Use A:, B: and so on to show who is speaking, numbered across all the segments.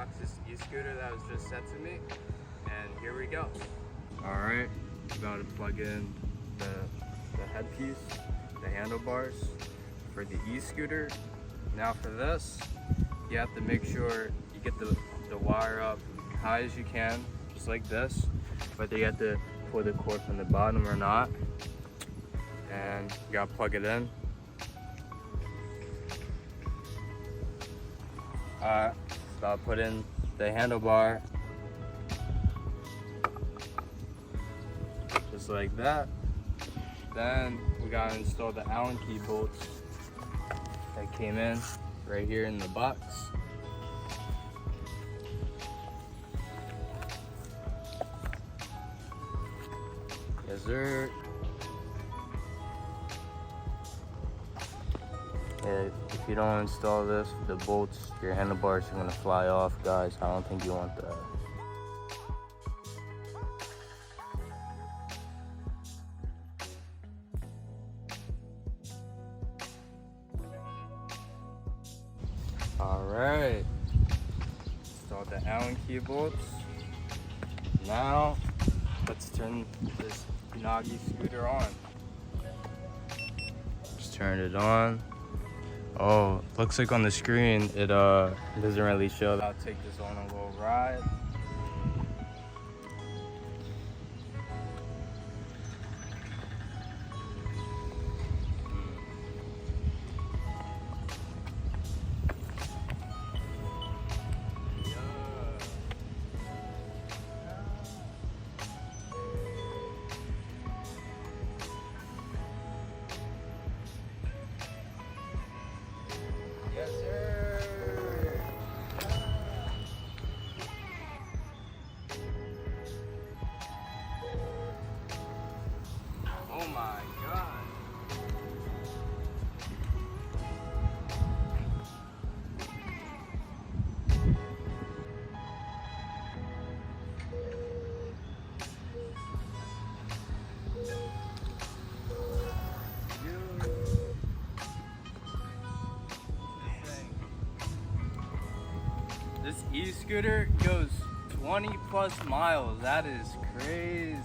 A: unbox this e-scooter that was just sent to me, and here we go.
B: Alright, about to plug in the headpiece, the handlebars for the e-scooter. Now for this, you have to make sure you get the wire up high as you can, just like this. Whether you have to pull the cord from the bottom or not. And you gotta plug it in. Alright, so I'll put in the handlebar. Just like that. Then we gotta install the Allen key bolts that came in right here in the box. Yes, sir. If you don't install this, the bolts, your handlebars are gonna fly off, guys. I don't think you want that. Alright, installed the Allen key bolts. Now, let's turn this Unagi scooter on. Just turn it on. Oh, looks like on the screen, it doesn't really show. I'll take this on a little ride. Yes, sir. Oh my God. This e-scooter goes 20 plus miles. That is crazy.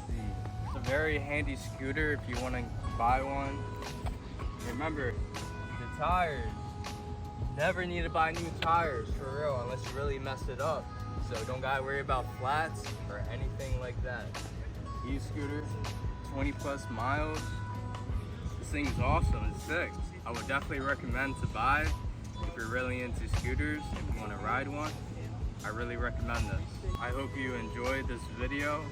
B: It's a very handy scooter if you want to buy one. Remember, the tires. Never need to buy new tires for real unless you really mess it up. So don't gotta worry about flats or anything like that. E-scooter, 20 plus miles. This thing's awesome, it's sick. I would definitely recommend to buy if you're really into scooters, if you want to ride one. I really recommend this. I hope you enjoyed this video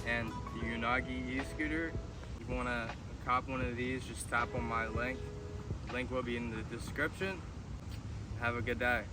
B: and the Unagi e-scooter. If you want to cop one of these, just tap on my link. The link will be in the description. Have a good day.